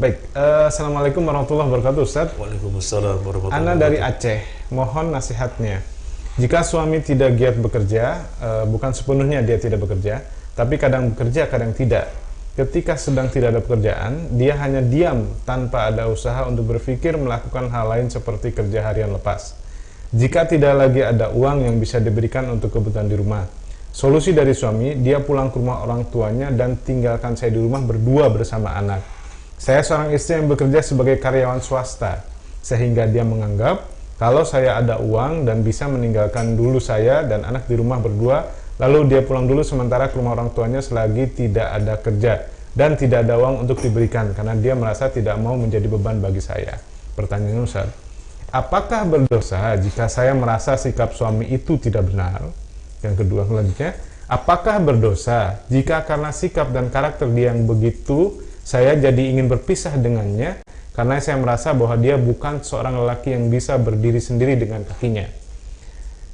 Baik, Assalamualaikum warahmatullahi wabarakatuh, Ustaz. Waalaikumsalam warahmatullahi Ana dari wabarakatuh. Aceh, mohon nasihatnya. Jika suami tidak giat bekerja, bukan sepenuhnya dia tidak bekerja, tapi kadang bekerja, kadang tidak. Ketika sedang tidak ada pekerjaan, dia hanya diam tanpa ada usaha untuk berpikir melakukan hal lain seperti kerja harian lepas. Jika tidak lagi ada uang yang bisa diberikan untuk kebutuhan di rumah, solusi dari suami, dia pulang ke rumah orang tuanya dan tinggalkan saya di rumah berdua bersama anak. Saya seorang istri yang bekerja sebagai karyawan swasta, sehingga dia menganggap kalau saya ada uang dan bisa meninggalkan dulu saya dan anak di rumah berdua, lalu dia pulang dulu sementara ke rumah orang tuanya selagi tidak ada kerja dan tidak ada uang untuk diberikan karena dia merasa tidak mau menjadi beban bagi saya. Pertanyaan Ustaz, apakah berdosa jika saya merasa sikap suami itu tidak benar? Yang kedua selanjutnya, apakah berdosa jika karena sikap dan karakter dia yang begitu saya jadi ingin berpisah dengannya karena saya merasa bahwa dia bukan seorang lelaki yang bisa berdiri sendiri dengan kakinya.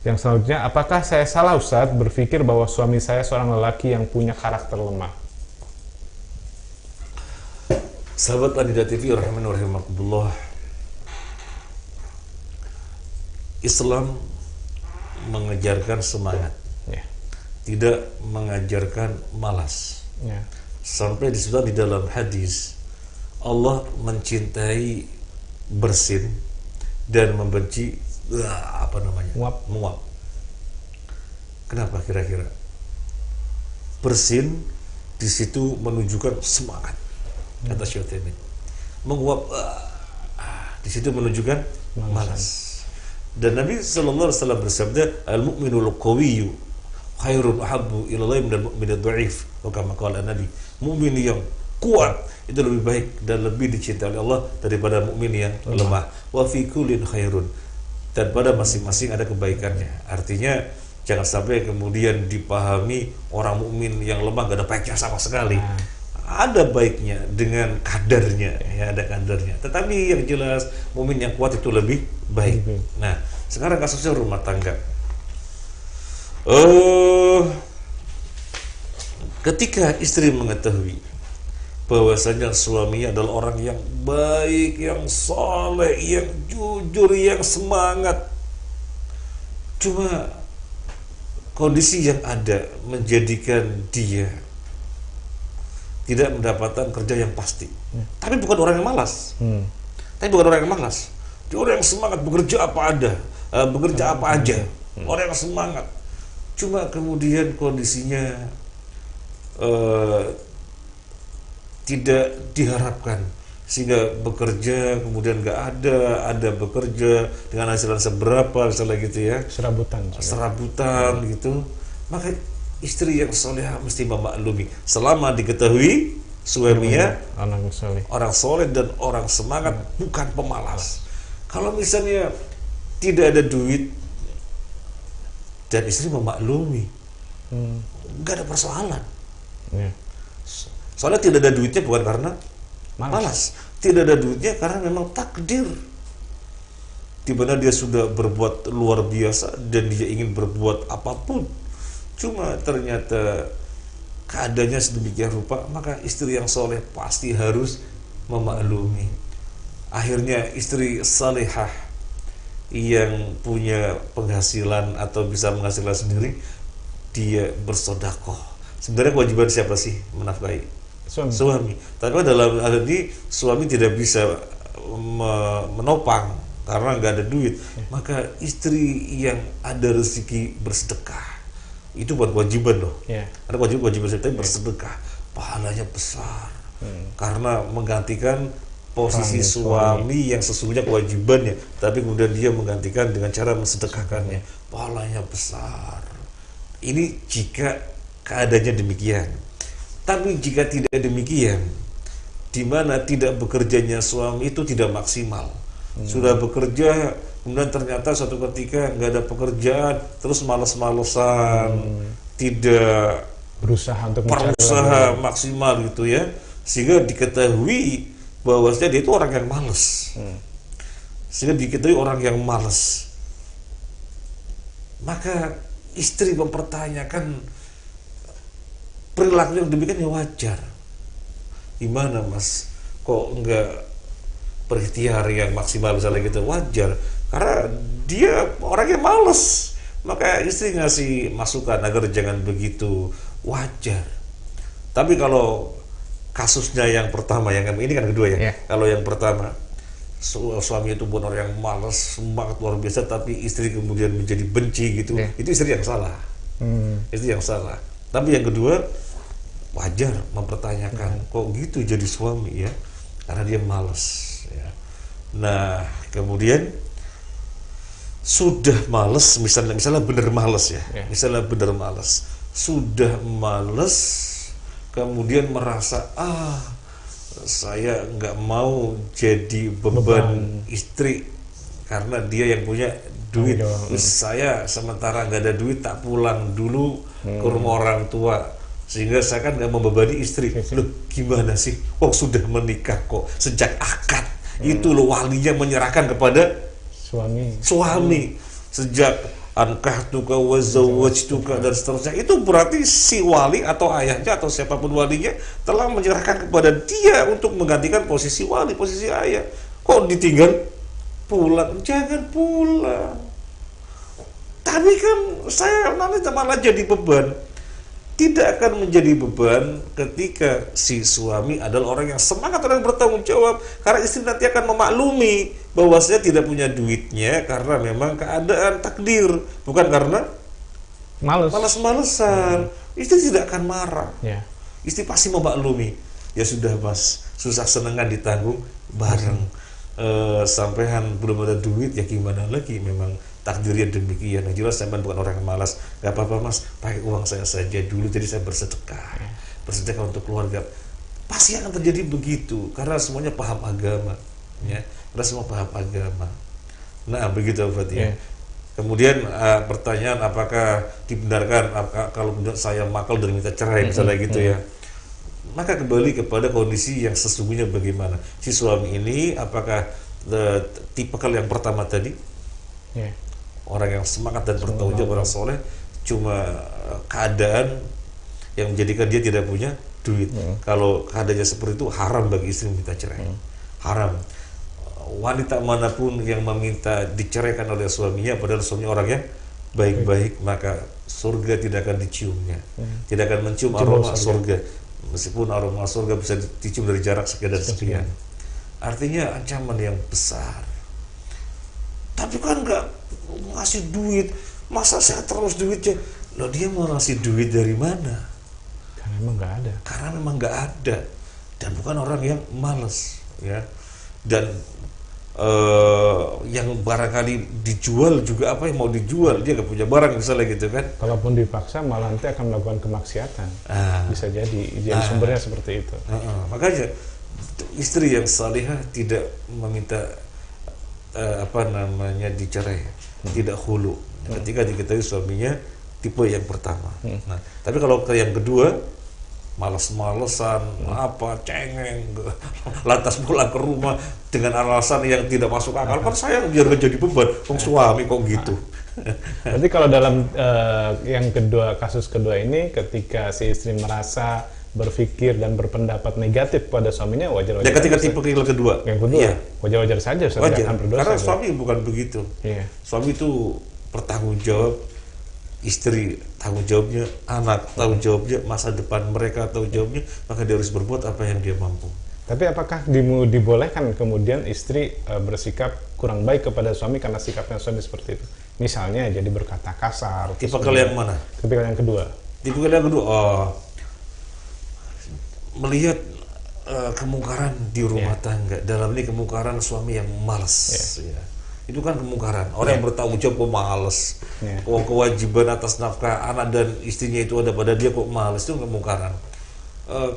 Yang selanjutnya, apakah saya salah Ustaz berpikir bahwa suami saya seorang lelaki yang punya karakter lemah? Sahabat Anida TV rahimakumullah. Islam mengajarkan semangat, Ya. tidak mengajarkan malas. Ya. Sampai disebut di dalam hadis, Allah mencintai bersin dan membenci menguap. Kenapa kira-kira? Bersin di situ menunjukkan semangat, kata Syekh Utsaimin. Menguap di situ menunjukkan malas. Dan Nabi sallallahu alaihi wasallam bersabda, al-mu'minul qawiyyu khairun ahabbu ila Allah minal mu'minid dha'if. Kama qala Nabi, mukmin yang kuat itu lebih baik dan lebih dicintai oleh Allah daripada mukmin yang lemah. Wa fi kullin khairun, dan pada masing-masing ada kebaikannya. Artinya jangan sampai kemudian dipahami orang mukmin yang lemah gak ada baiknya sama sekali. Ada baiknya dengan kadarnya, ya, ada kadarnya. Tetapi yang jelas mukmin yang kuat itu lebih baik. Nah, sekarang kasusnya rumah tangga. Ketika istri mengetahui bahwasanya suaminya adalah orang yang baik, yang soleh, yang jujur, yang semangat, cuma kondisi yang ada menjadikan dia tidak mendapatkan kerja yang pasti. Tapi bukan orang yang malas. Dia orang yang semangat, bekerja apa ada, bekerja apa aja. Orang yang semangat. Cuma kemudian kondisinya tidak diharapkan, sehingga bekerja kemudian nggak ada bekerja dengan hasilan seberapa misalnya gitu ya, serabutan gitu. Maka istri yang solehah mesti memaklumi selama diketahui suaminya orang soleh dan orang semangat, bukan pemalas. Kalau misalnya tidak ada duit dan istri memaklumi, nggak ada persoalan. Soalnya tidak ada duitnya bukan karena malas. Tidak ada duitnya karena memang takdir, di mana dia sudah berbuat luar biasa dan dia ingin berbuat apapun, cuma ternyata keadaannya sedemikian rupa. Maka istri yang soleh pasti harus memaklumi. Akhirnya istri salihah yang punya penghasilan atau bisa menghasilkan sendiri, dia bersedekah. Sebenarnya kewajiban siapa sih menafkahi? Suami. Tapi dalam hal ini suami tidak bisa menopang karena nggak ada duit. Maka istri yang ada rezeki bersedekah, itu bukan kewajiban loh. Ada kewajiban sedekah, bersedekah, pahalanya besar. Karena menggantikan posisi suami yang sesungguhnya kewajibannya, tapi kemudian dia menggantikan dengan cara mensedekahkannya, pahalanya besar. Ini jika keadaannya demikian. Tapi jika tidak demikian, di mana tidak bekerjanya suami itu tidak maksimal, sudah bekerja kemudian ternyata suatu ketika nggak ada pekerjaan, terus malas-malesan, tidak berusaha maksimal gitu ya, sehingga diketahui bahwasanya dia itu orang yang malas, sehingga diketahui orang yang malas, maka istri mempertanyakan perilaku yang demikian ya wajar. Gimana mas, kok nggak berikhtiar yang maksimal misalnya gitu, wajar karena dia orangnya males, maka istri ngasih masukan agar jangan begitu, wajar. Tapi kalau kasusnya yang pertama, yang ini kan kedua ya, kalau yang pertama suami itu bukan orang yang malas, semangat luar biasa, tapi istri kemudian menjadi benci gitu, itu istri yang salah. Istri yang salah. Tapi yang kedua, wajar mempertanyakan kok gitu jadi suami ya, karena dia malas ya. Nah kemudian sudah males, misalnya bener males ya, misalnya bener males, sudah males, kemudian merasa saya nggak mau jadi beban istri karena dia yang punya duit, saya sementara nggak ada duit tak pulang dulu ke rumah orang tua, sehingga saya kan nggak membebani istri. Loh gimana sih, sudah menikah kok, sejak akad itu loh walinya menyerahkan kepada suami sejak ankahtuka wa zawwajtuka dan seterusnya, itu berarti si wali atau ayahnya atau siapapun walinya telah menyerahkan kepada dia untuk menggantikan posisi wali, posisi ayah. Kok ditinggal pulang? Jangan pulang. Tapi kan saya nanti malah jadi beban. Tidak akan menjadi beban ketika si suami adalah orang yang semangat, orang yang bertanggung jawab, karena istri nanti akan memaklumi bahwasanya tidak punya duitnya karena memang keadaan takdir, bukan karena malas-malesan. Istri tidak akan marah. Istri pasti memaklumi. Ya sudah mas, susah senengan ditanggung bareng. Sampean belum ada duit ya gimana lagi, memang takdirnya demikian. Yang jelas saya bukan orang yang malas. Gak apa-apa mas, pakai uang saya saja dulu, jadi saya bersedekah untuk keluarga. Pasti akan terjadi begitu karena semuanya paham agama ya, karena semua paham agama. Nah begitu berarti ya. Kemudian pertanyaan, apakah dibenarkan kalau saya makal dan minta cerai misalnya gitu ya, maka kembali kepada kondisi yang sesungguhnya bagaimana si suami ini, apakah tipikal yang pertama tadi, orang yang semangat dan bertanggung jawab, orang soleh, cuma keadaan yang menjadikan dia tidak punya duit. Kalau keadaannya seperti itu, haram bagi istri meminta cerai. Haram. Wanita manapun yang meminta diceraikan oleh suaminya, padahal suaminya orang yang baik-baik, maka surga tidak akan diciumnya, tidak akan mencium aroma surga. Meskipun aroma surga bisa dicium dari jarak sekian dan sekian. Artinya ancaman yang besar. Tapi kan nggak ngasih duit, masa saya terus duitnya? Loh dia mau ngasih duit dari mana? Karena memang nggak ada, dan bukan orang yang malas ya. Dan yang barangkali dijual juga, apa yang mau dijual, dia nggak punya barang misalnya gitu kan. Kalaupun dipaksa malah nanti akan melakukan kemaksiatan. Bisa jadi sumbernya seperti itu. Makanya istri yang salihah tidak meminta dicerai, tidak hulu ketika diketahui suaminya tipe yang pertama. Nah, tapi kalau yang kedua, malas-malesan, cengeng, lantas pulang ke rumah dengan alasan yang tidak masuk akal, kan saya biar gak jadi beban, suami kok gitu. Berarti kalau dalam yang kedua, kasus kedua ini, ketika si istri merasa berpikir dan berpendapat negatif pada suaminya, wajar-wajar. Ya ketika tipe kedua, wajar-wajar saja. Wajar, karena suami bukan begitu. Suami itu bertanggung jawab, istri tanggung jawabnya, anak tanggung jawabnya, masa depan mereka tanggung jawabnya, maka dia harus berbuat apa yang dia mampu. Tapi apakah dibolehkan kemudian istri bersikap kurang baik kepada suami karena sikapnya suami seperti itu? Misalnya jadi berkata kasar. Tipe yang mana? Tipe yang kedua. Melihat kemungkaran di rumah tangga. Dalam ini kemungkaran suami yang malas. Itu kan kemungkaran. Orang yang bertanggung jawab kok malas. Kewajiban atas nafkah anak dan istrinya itu ada pada dia kok malas, itu kemungkaran.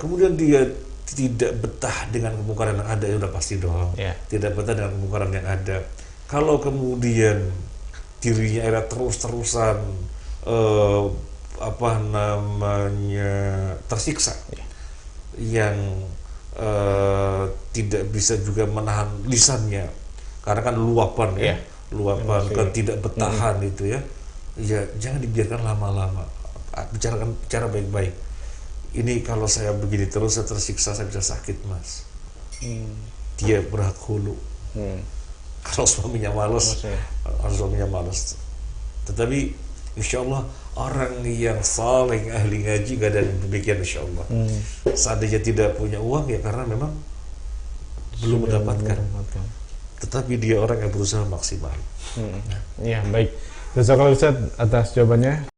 Kemudian dia tidak betah dengan kemungkaran yang ada, ya udah pasti dong. Tidak betah dengan kemungkaran yang ada. Kalau kemudian dirinya terus-terusan tersiksa, yang tidak bisa juga menahan lisannya karena kan luapan ketidakbetahan itu ya jangan dibiarkan lama-lama, bicara baik-baik. Ini kalau saya begini terus, saya tersiksa, saya bisa sakit mas. dia berhak hulu. Kalau suaminya malas, tetapi insya Allah orang yang saleh ahli ngaji gak ada demikian insya Allah. Seandainya tidak punya uang ya karena memang belum mendapatkan. Tetapi dia orang yang berusaha maksimal. Ya baik. Jazakallahu Ustaz atas jawabannya.